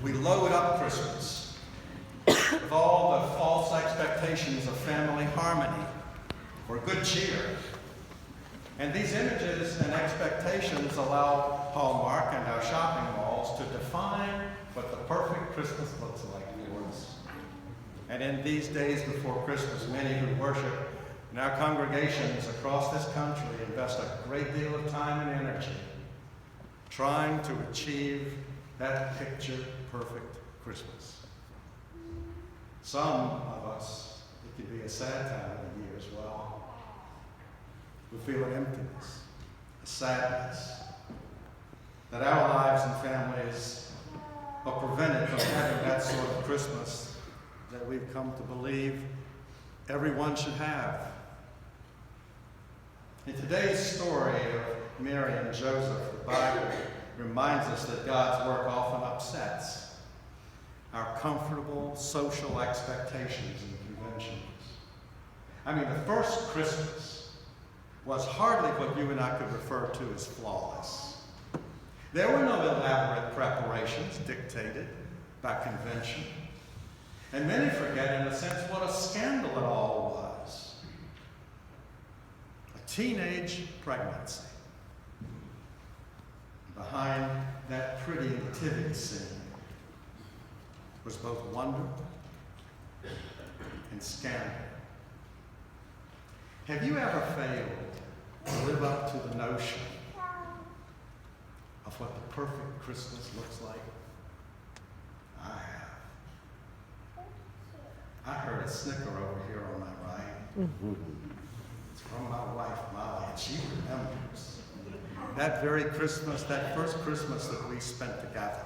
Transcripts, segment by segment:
We load up Christmas with all the false expectations of family harmony or good cheer. And these images and expectations allow Hallmark and our shopping malls to define what the perfect Christmas looks like for us. And in these days before Christmas, many who worship in our congregations across this country invest a great deal of time and energy trying to achieve that picture-perfect Christmas. Some of us, it can be a sad time of the year as well. We feel an emptiness, a sadness, that our lives and families are prevented from having that sort of Christmas that we've come to believe everyone should have. In today's story of Mary and Joseph, the Bible reminds us that God's work often upsets our comfortable social expectations and conventions. I mean, the first Christmas was hardly what you and I could refer to as flawless. There were no elaborate preparations dictated by convention. And many forget, in a sense, what a scandal it all was. A teenage pregnancy. Behind that pretty nativity scene was both wonder and scandal. Have you ever failed to live up to the notion of what the perfect Christmas looks like? I have. I heard a snicker over here on my right. It's from my wife, Molly, and she remembers that very Christmas, that first Christmas that we spent together.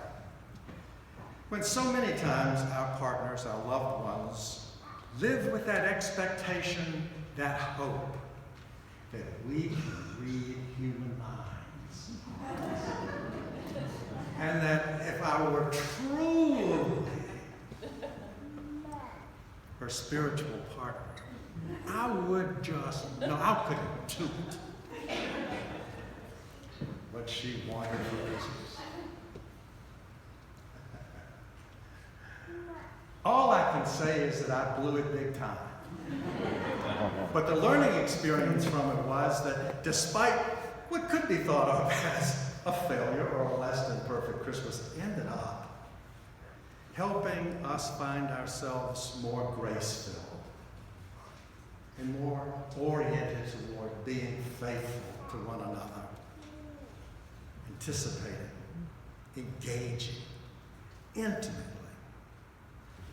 When so many times our partners, our loved ones, live with that expectation, that hope, that we can read human minds. And that if I were truly her spiritual partner, I would just, I couldn't do it. What she wanted for Christmas. All I can say is that I blew it big time. But the learning experience from it was that despite what could be thought of as a failure or a less than perfect Christmas, it ended up helping us find ourselves more grace-filled and more oriented toward being faithful to one another, anticipating, engaging, intimately,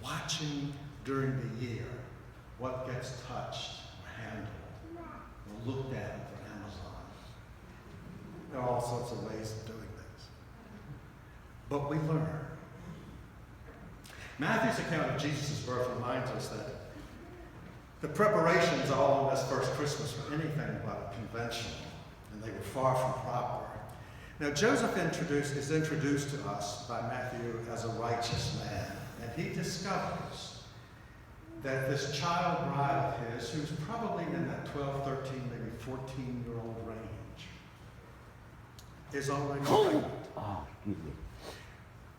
watching during the year what gets touched or handled or looked at for Amazon. There are all sorts of ways of doing this. But we learn. Matthew's account of Jesus' birth reminds us that the preparations all on this first Christmas were anything but conventional, and they were far from proper. Now, Joseph is introduced to us by Matthew as a righteous man, and he discovers that this child bride of his, who's probably in that 12, 13, maybe 14-year-old range, is already pregnant.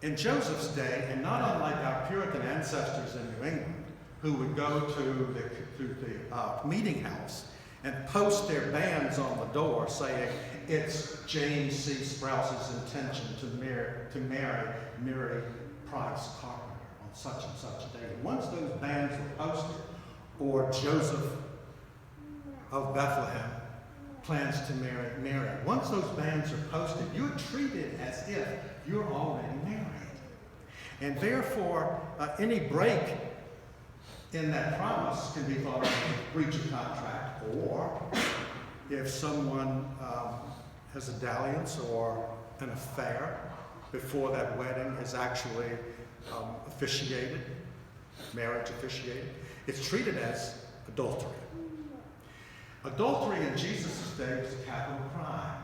In Joseph's day, and not unlike our Puritan ancestors in New England, who would go to the meeting house and post their bands on the door saying, "It's James C. Sprouse's intention to marry Mary Price Carpenter on such and such a day." And once those bands were posted, or Joseph of Bethlehem plans to marry Mary, once those bands are posted, you're treated as if you're already married. And therefore, any break in that promise can be thought of as a breach of contract, or if someone has a dalliance or an affair before that wedding is actually officiated, marriage officiated, it's treated as adultery. Adultery in Jesus' day was a capital crime.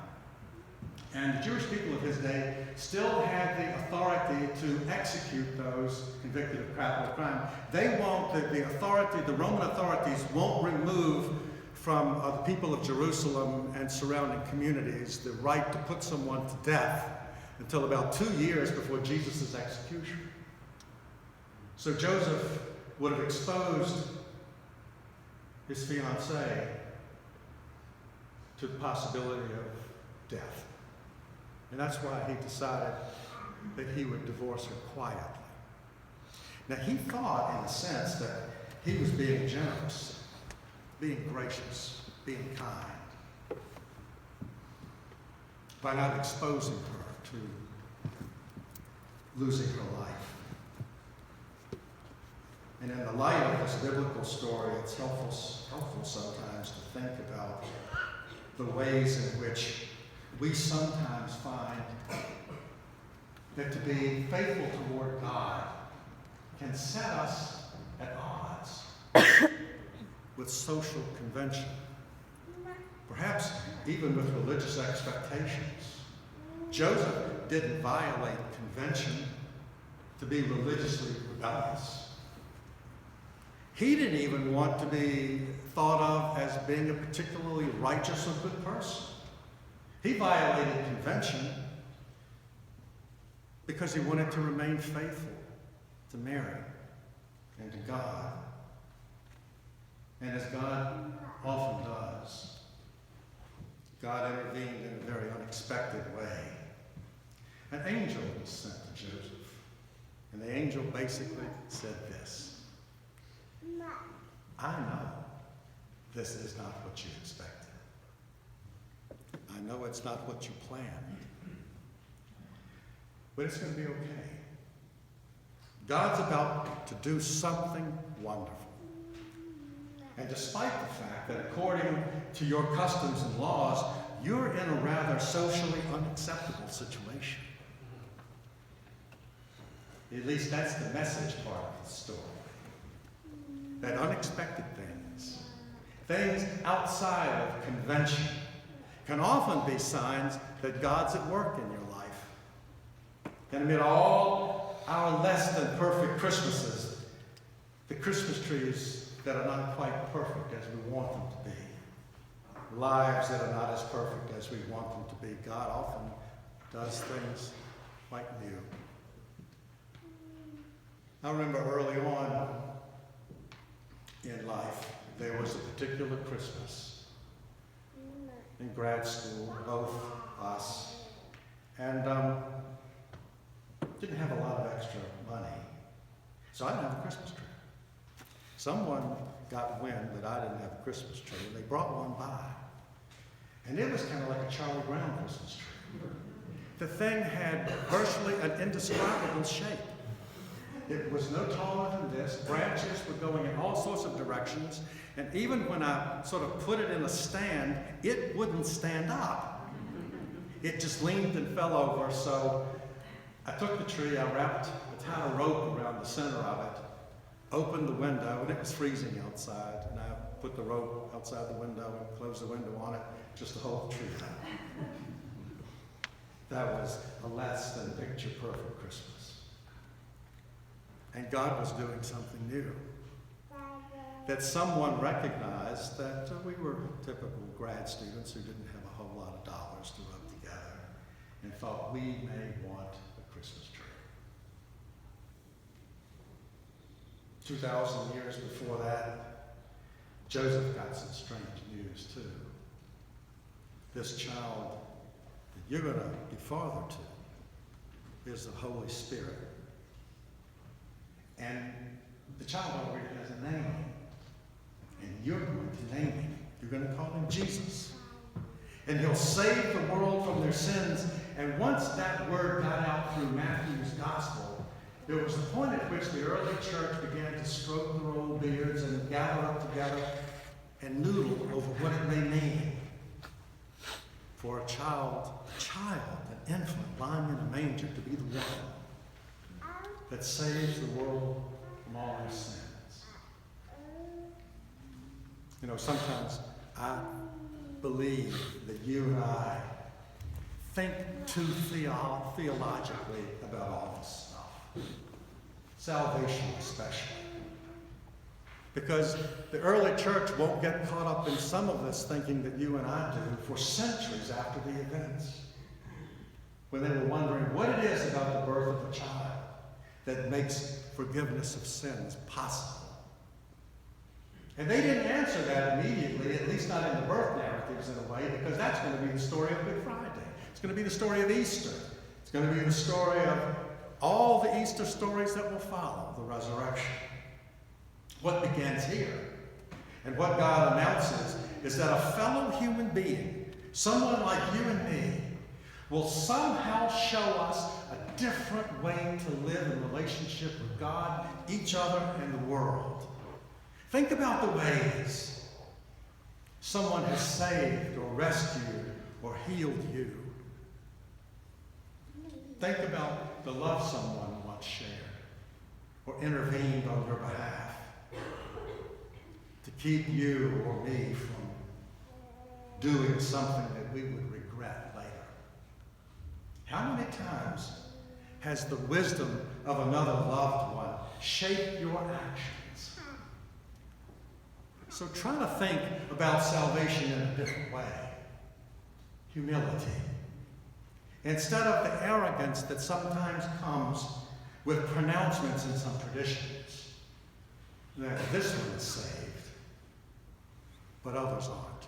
And the Jewish people of his day still had the authority to execute those convicted of capital crime. They won't, the Roman authorities won't remove from the people of Jerusalem and surrounding communities the right to put someone to death until about 2 years before Jesus' execution. So Joseph would have exposed his fiancée to the possibility of death. And that's why he decided that he would divorce her quietly. Now, he thought, in a sense, that he was being generous, being gracious, being kind, by not exposing her to losing her life. And in the light of this biblical story, it's helpful sometimes to think about the ways in which we sometimes find that to be faithful toward God can set us at odds with social convention, perhaps even with religious expectations. Joseph didn't violate convention to be religiously rebellious. He didn't even want to be thought of as being a particularly righteous or good person. He violated convention because he wanted to remain faithful to Mary and to God. And as God often does, God intervened in a very unexpected way. An angel was sent to Joseph, and the angel basically said this: I know this is not what you expected. I know it's not what you planned. But it's going to be okay. God's about to do something wonderful. And despite the fact that according to your customs and laws, you're in a rather socially unacceptable situation. At least that's the message part of the story. That unexpected things outside of convention, can often be signs that God's at work in your life. And amid all our less than perfect Christmases, the Christmas trees that are not quite perfect as we want them to be, lives that are not as perfect as we want them to be, God often does things quite new. I remember early on in life, there was a particular Christmas in grad school, both us, and didn't have a lot of extra money, so I didn't have a Christmas tree. Someone got wind that I didn't have a Christmas tree, and they brought one by, and it was kind of like a Charlie Brown Christmas tree. The thing had virtually an indescribable shape. It was no taller than this. Branches were going in all sorts of directions. And even when I sort of put it in a stand, it wouldn't stand up. It just leaned and fell over. So I took the tree, I tied a rope around the center of it, opened the window, and it was freezing outside. And I put the rope outside the window and closed the window on it just to hold the tree down. That was a less than picture perfect Christmas. And God was doing something new. That someone recognized that we were typical grad students who didn't have a whole lot of dollars to rub together and thought we may want a Christmas tree. 2,000 years before that, Joseph got some strange news too. This child that you're going to be father to is the Holy Spirit. And the child already has a name. And you're going to name him. You're going to call him Jesus. And he'll save the world from their sins. And once that word got out through Matthew's gospel, there was a point at which the early church began to stroke their old beards and gather up together and noodle over what it may mean for a child, an infant lying in a manger, to be the one that saves the world from all their sins. You know, sometimes I believe that you and I think too theologically about all this stuff. Salvation especially. Because the early church won't get caught up in some of this thinking that you and I do for centuries after the events. when they were wondering what it is about the birth of a child that makes forgiveness of sins possible. And they didn't answer that immediately, at least not in the birth narratives in a way, because that's going to be the story of Good Friday. It's going to be the story of Easter. It's going to be the story of all the Easter stories that will follow the resurrection. What begins here and what God announces is that a fellow human being, someone like you and me, will somehow show us a different way to live in relationship with God, each other, and the world. Think about the ways someone has saved or rescued or healed you. Think about the love someone once shared or intervened on your behalf to keep you or me from doing something that we would regret later. How many times has the wisdom of another loved one shaped your actions? So try to think about salvation in a different way. Humility. Instead of the arrogance that sometimes comes with pronouncements in some traditions, that this one is saved, but others aren't.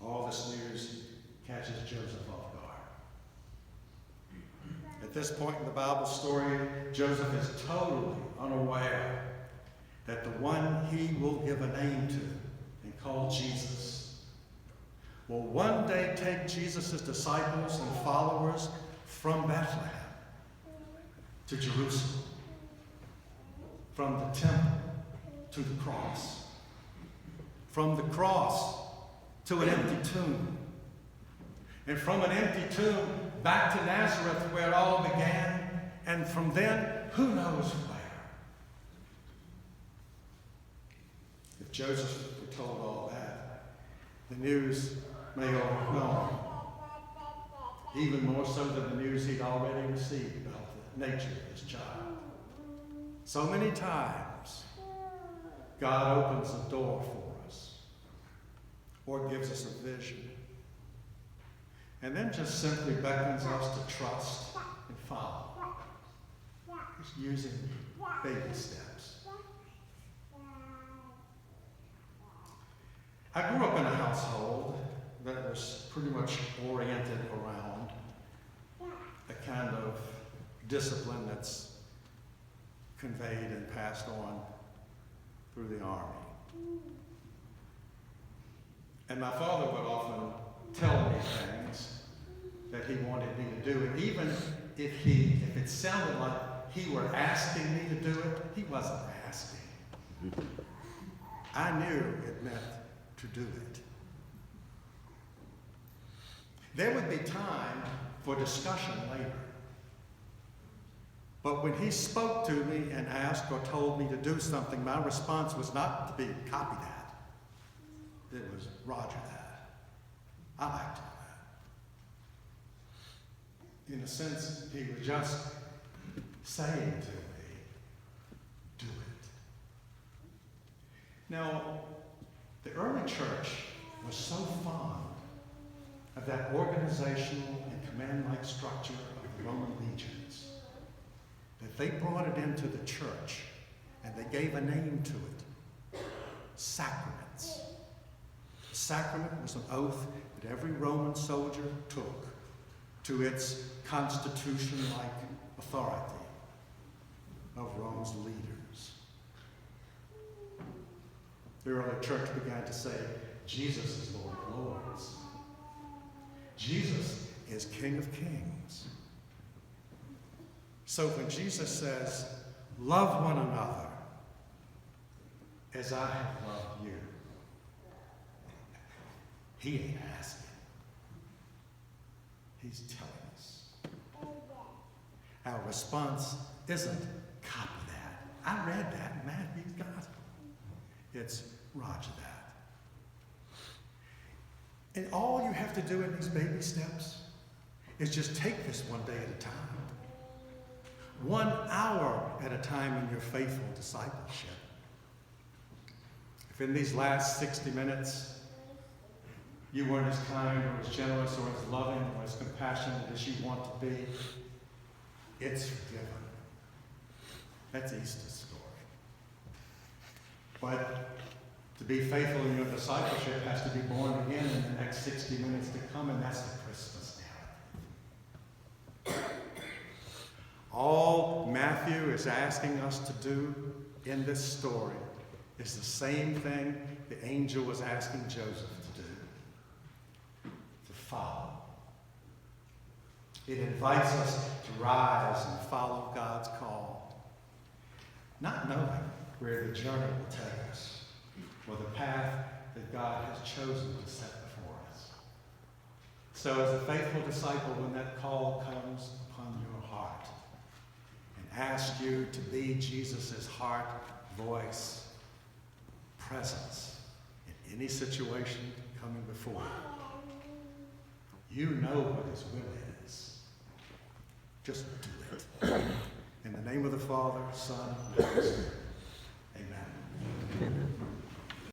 All this news catches Joseph off guard. At this point in the Bible story, Joseph is totally unaware that the one he will give a name to and call Jesus will one day take Jesus' disciples and followers from Bethlehem to Jerusalem, from the temple to the cross, from the cross to an empty tomb, and from an empty tomb back to Nazareth where it all began, and from then, who knows where. If Joseph were told all that, the news may go on, even more so than the news he'd already received about the nature of his child. So many times, God opens a door for us, or gives us a vision, and then just simply beckons us to trust and follow. Just using baby steps. I grew up in a household that was pretty much oriented around a kind of discipline that's conveyed and passed on through the Army. And my father would often tell me things that he wanted me to do, and even if it sounded like he were asking me to do it, he wasn't asking. I knew it meant to do it. There would be time for discussion later. But when he spoke to me and asked or told me to do something, my response was not to be copy that. It was Roger that. I like doing that. In a sense, he was just saying to me, do it. Now, the early church was so fond of that organizational and command-like structure of the Roman legions that they brought it into the church and they gave a name to it: sacraments. A sacrament was an oath that every Roman soldier took to its constitution-like authority of Rome's leaders. The early church began to say, Jesus is Lord of Lords. Jesus is King of Kings. So when Jesus says, love one another as I have loved you, he ain't asking. He's telling us. Our response isn't copy that. I read that in Matthew's gospel. It's Roger that. And all you have to do in these baby steps is just take this one day at a time. 1 hour at a time in your faithful discipleship. If in these last 60 minutes you weren't as kind or as generous or as loving or as compassionate as you want to be, it's forgiven. That's Easter's story. But to be faithful in your discipleship has to be born again in the next 60 minutes to come, and that's the Christmas narrative. All Matthew is asking us to do in this story is the same thing the angel was asking Joseph to do: to follow. It invites us to rise and follow God's call, not knowing where the journey will take us or the path that God has chosen to set before us. So as a faithful disciple, when that call comes upon your heart and asks you to be Jesus' heart, voice, presence in any situation coming before you, you know what his will is. Just do it. In the name of the Father, Son, and Holy Spirit.